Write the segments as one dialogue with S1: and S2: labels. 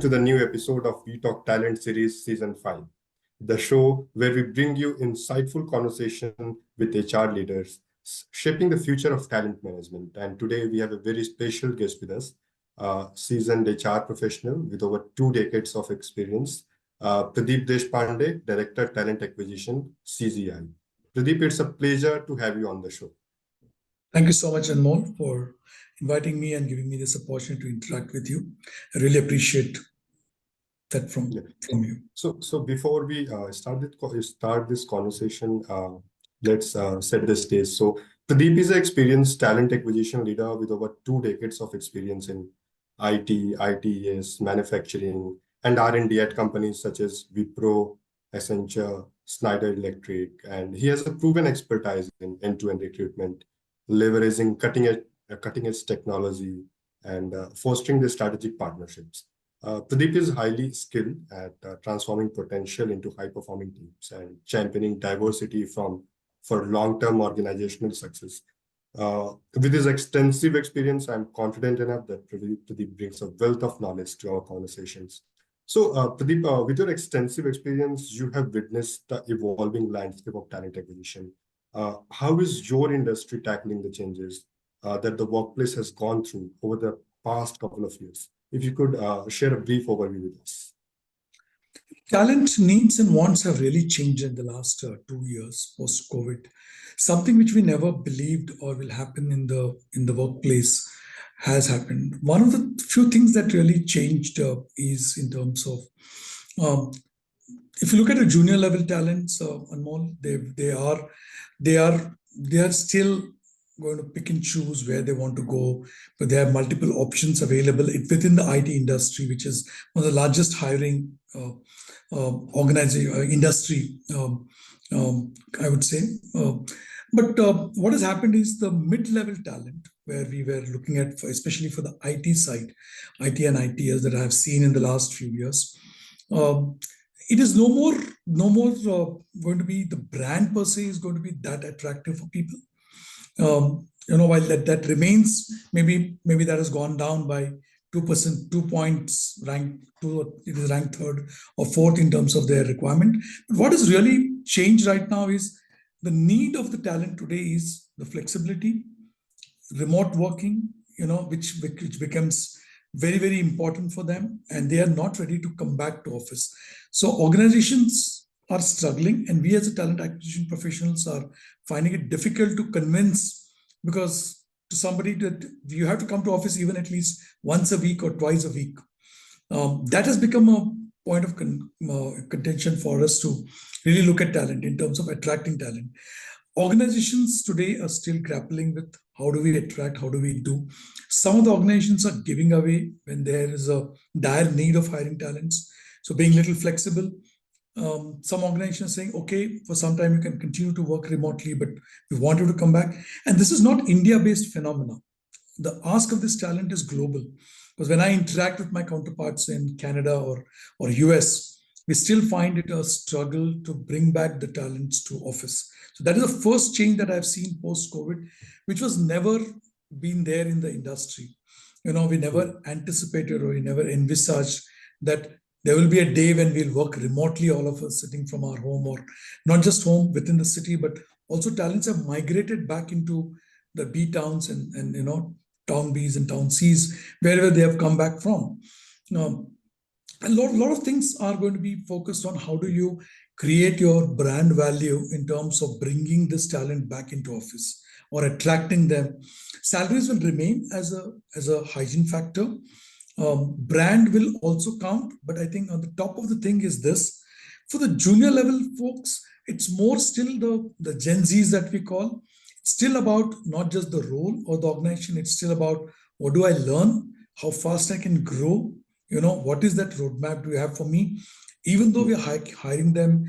S1: to the new episode of We Talk Talent series Season 5, the show where we bring you insightful conversation with HR leaders shaping the future of talent management. And today we have a very special guest with us, seasoned HR professional with over 2 decades of experience, Pradeep Deshpande, Director Talent Acquisition, CGI. Pradeep, it's a pleasure to have you on the show.
S2: Thank you so much, Anmol, for inviting me and giving me this opportunity to interact with you. I really appreciate that from you.
S1: So before we start this conversation, let's set the stage. So Pradeep is an experienced talent acquisition leader with over 2 decades of experience in IT, ITES, manufacturing, and R&D at companies such as Wipro, Accenture, Schneider Electric, and he has a proven expertise in end-to-end recruitment, leveraging cutting-edge technology and fostering the strategic partnerships. Pradeep is highly skilled at transforming potential into high-performing teams and championing diversity for long-term organizational success. With his extensive experience, I'm confident enough that Pradeep brings a wealth of knowledge to our conversations. So, Pradeep, with your extensive experience, you have witnessed the evolving landscape of talent acquisition. How is your industry tackling the changes that the workplace has gone through over the past couple of years? If you could share a brief overview with us.
S2: Talent needs and wants have really changed in the last 2 years post-COVID. Something which we never believed or will happen in the workplace has happened. One of the few things that really changed is in terms of if you look at the junior level talents, Anmol, they are still going to pick and choose where they want to go, but there are multiple options available within the IT industry, which is one of the largest hiring industry, I would say. But what has happened is the mid-level talent, where we were looking at, especially for the IT side, IT and ITs that I have seen in the last few years, it is no more going to be the brand per se is going to be that attractive for people. While that remains, maybe that has gone down by 2%, 2 points, it is ranked 3rd or 4th in terms of their requirement. But what has really changed right now is the need of the talent today is the flexibility, remote working, which becomes very, very important for them, and they are not ready to come back to office. So organizations are struggling, and we as a talent acquisition professionals are finding it difficult to convince, because to somebody that you have to come to office even at least once a week or twice a week. That has become a point of contention for us to really look at talent in terms of attracting talent. Organizations today are still grappling with how do we attract, how do we do. Some of the organizations are giving away when there is a dire need of hiring talents. So being a little flexible. Some organizations are saying, okay, for some time you can continue to work remotely, but we want you to come back. And this is not India-based phenomena. The ask of this talent is global. Because when I interact with my counterparts in Canada or US, we still find it a struggle to bring back the talents to office. So that is the first change that I've seen post-COVID, which was never been there in the industry. We never anticipated or we never envisaged that there will be a day when we'll work remotely, all of us sitting from our home, or not just home within the city, but also talents have migrated back into the B towns and town Bs and town Cs, wherever they have come back from. A lot of things are going to be focused on how do you create your brand value in terms of bringing this talent back into office or attracting them. Salaries will remain as a hygiene factor. Brand will also count, but I think on the top of the thing is this. For the junior level folks, it's more still the Gen Zs that we call. It's still about not just the role or the organization, it's still about what do I learn, how fast I can grow, what is that roadmap do you have for me? Even though we're hiring them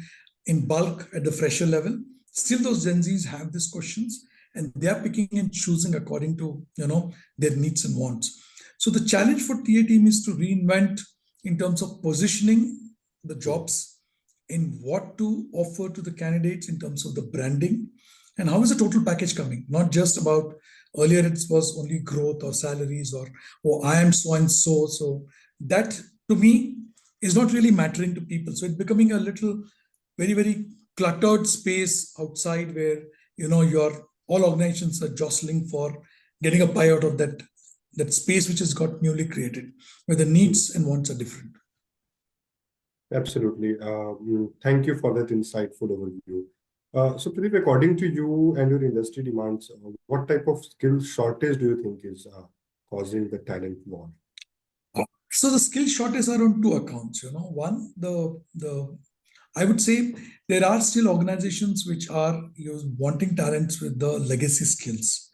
S2: in bulk at the fresher level, still those Gen Zs have these questions and they're picking and choosing according to their needs and wants. So the challenge for TA team is to reinvent in terms of positioning the jobs, in what to offer to the candidates in terms of the branding, and how is the total package coming? Not just about, earlier it was only growth or salaries or I am so and so. So that to me, is not really mattering to people. So it's becoming a little very, very cluttered space outside where, your all organizations are jostling for getting a pie out of that space which has got newly created, where the needs and wants are different.
S1: Absolutely. Thank you for that insightful overview. So, Pradeep, according to you and your industry demands, what type of skill shortage do you think is causing the talent war?
S2: So the skill shortage are on two accounts. One, the I would say there are still organizations which are wanting talents with the legacy skills,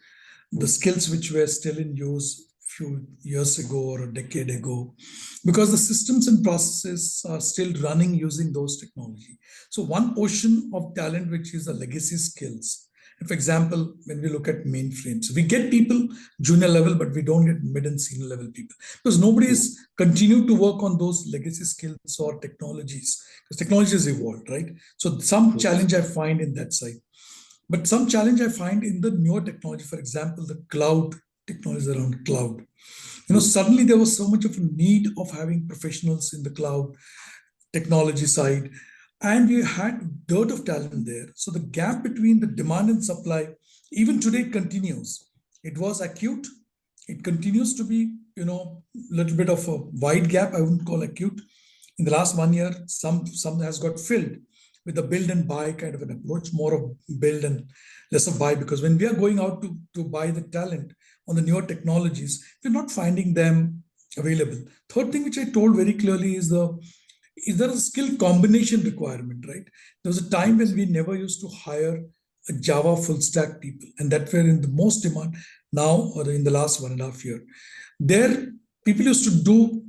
S2: the skills which were still in use few years ago or a decade ago, because the systems and processes are still running using those technology. So one portion of talent which is the legacy skills. For example, when we look at mainframes, we get people junior level, but we don't get mid and senior level people because nobody is continued to work on those legacy skills or technologies because technology has evolved, right? So some challenge I find in that side. But some challenge I find in the newer technology, for example, the cloud technologies around cloud. Suddenly there was so much of a need of having professionals in the cloud technology side, and we had dearth of talent there. So the gap between the demand and supply, even today, continues. It was acute. It continues to be, little bit of a wide gap. I wouldn't call acute. In the last 1 year, some has got filled with a build and buy kind of an approach, more of build and less of buy. Because when we are going out to buy the talent on the newer technologies, we're not finding them available. Third thing which I told very clearly is there a skill combination requirement, right? There was a time when we never used to hire a Java full stack people, and that were in the most demand now or in the last 1.5 years. There, people used to do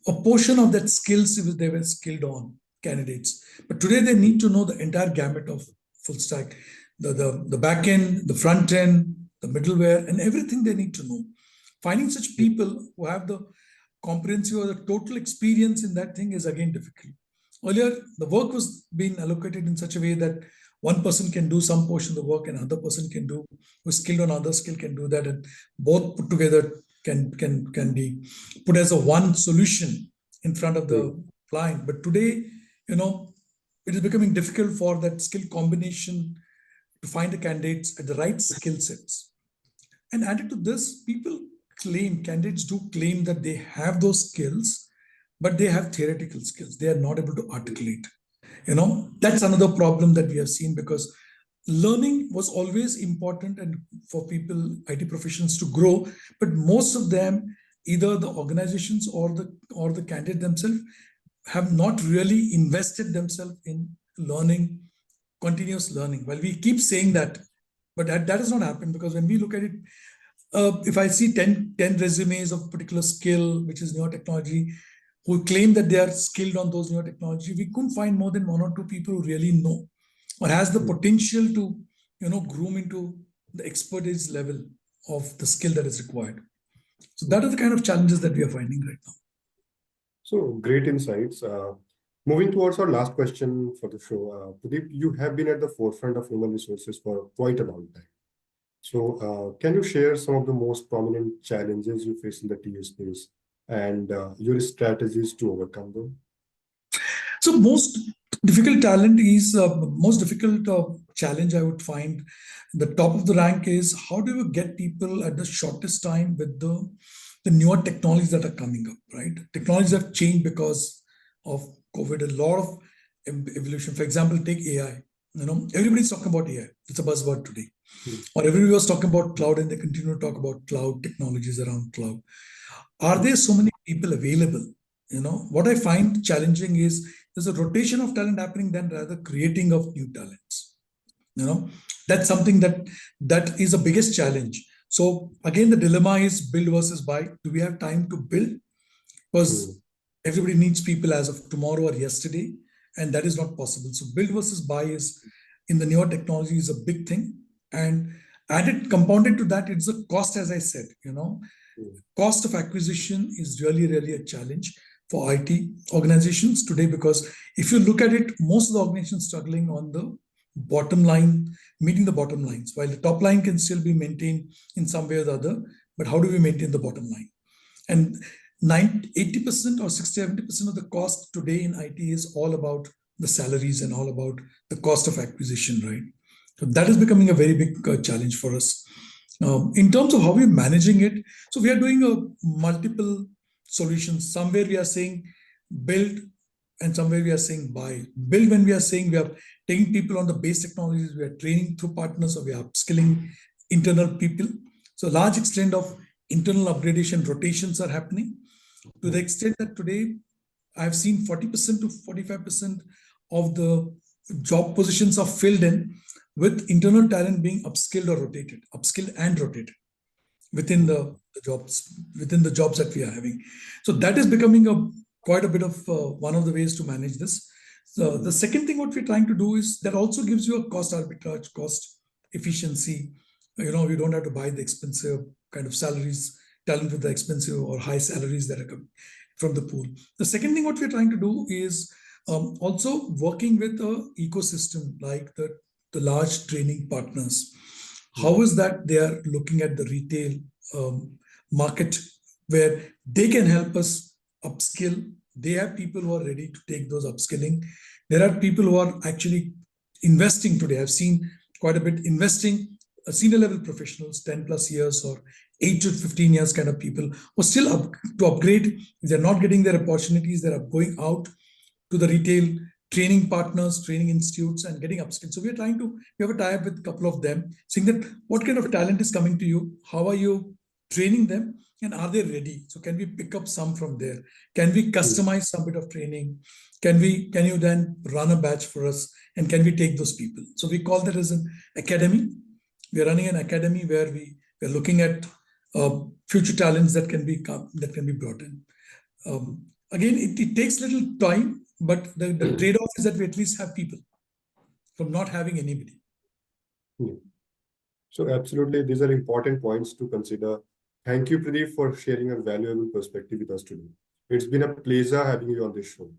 S2: a portion of that skills if they were skilled on candidates. But today they need to know the entire gamut of full stack, the back end, the front end, the middleware, and everything they need to know. Finding such people who have the comprehensive or the total experience in that thing is again difficult. Earlier, the work was being allocated in such a way that one person can do some portion of the work and another person can do, who's skilled on other skill can do that, and both put together can be put as a one solution in front of the client. But today, it is becoming difficult for that skill combination to find the candidates at the right skill sets. And added to this, candidates do claim that they have those skills, but they have theoretical skills. They are not able to articulate. That's another problem that we have seen, because learning was always important and for people, IT professions to grow, but most of them, either the organizations or the candidate themselves, have not really invested themselves in learning, continuous learning. Well, we keep saying that, but that does not happen, because when we look at it, if I see 10 resumes of particular skill, which is newer technology, who claim that they are skilled on those newer technology, we couldn't find more than one or two people who really know or has the potential to, groom into the expertise level of the skill that is required. So that are the kind of challenges that we are finding right now.
S1: So great insights. Moving towards our last question for the show, Pradeep, you have been at the forefront of human resources for quite a long time. So can you share some of the most prominent challenges you face in the TA space and your strategies to overcome them?
S2: So most difficult challenge I would find the top of the rank is, how do you get people at the shortest time with the newer technologies that are coming up, right? Technologies have changed because of COVID, a lot of evolution. For example, take AI. Everybody's talking about AI. It's a buzzword today. Or everybody was talking about cloud, and they continue to talk about cloud technologies around cloud. Are there so many people available? What I find challenging is there's a rotation of talent happening than rather creating of new talents. That's something that is the biggest challenge. So again, the dilemma is build versus buy. Do we have time to build? Because everybody needs people as of tomorrow or yesterday, and that is not possible. So build versus buy is in the newer technology is a big thing. And compounded to that, it's the cost, as I said, cost of acquisition is really, really a challenge for IT organizations today, because if you look at it, most of the organizations struggling on the bottom line, meeting the bottom lines, while the top line can still be maintained in some way or the other, but how do we maintain the bottom line? And 80% or 60-70% of the cost today in IT is all about the salaries and all about the cost of acquisition, right? So that is becoming a very big challenge for us. In terms of how we're managing it, so we are doing multiple solutions. Somewhere we are saying build, and somewhere we are saying buy. Build, when we are saying we are taking people on the base technologies, we are training through partners, or we are upskilling internal people. So large extent of internal upgradation rotations are happening, to the extent that today I've seen 40% to 45% of the job positions are filled in with internal talent being upskilled or rotated, upskilled and rotated within the jobs, within the jobs that we are having. So that is becoming quite a bit of one of the ways to manage this. So the second thing what we're trying to do is that also gives you a cost arbitrage, cost efficiency. You don't have to buy the expensive kind of salaries, talent with the expensive or high salaries that are coming from the pool. The second thing what we're trying to do is also working with a ecosystem like the large training partners. How is that they are looking at the retail market where they can help us upskill? They have people who are ready to take those upskilling. There are people who are actually investing today. I've seen quite a bit investing, senior level professionals, 10 plus years or 8 to 15 years kind of people who are still up to upgrade. If they're not getting their opportunities, they're going out to the retail training partners, training institutes, and getting upskilled. So we have a tie-up with a couple of them, saying that what kind of talent is coming to you? How are you training them? And are they ready? So can we pick up some from there? Can we customize some bit of training? Can you then run a batch for us? And can we take those people? So we call that as an academy. We are running an academy where we're looking at future talents that can be brought in. Again, it takes little time, but the trade-off is that we at least have people from not having anybody.
S1: So absolutely, these are important points to consider. Thank you, Pradeep, for sharing your valuable perspective with us today. It's been a pleasure having you on this show.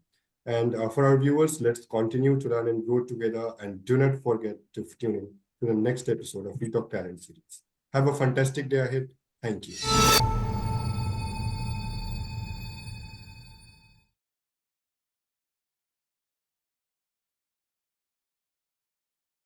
S1: And for our viewers, let's continue to learn and grow together. And do not forget to tune in to the next episode of We Talk Talent series. Have a fantastic day ahead. Thank you.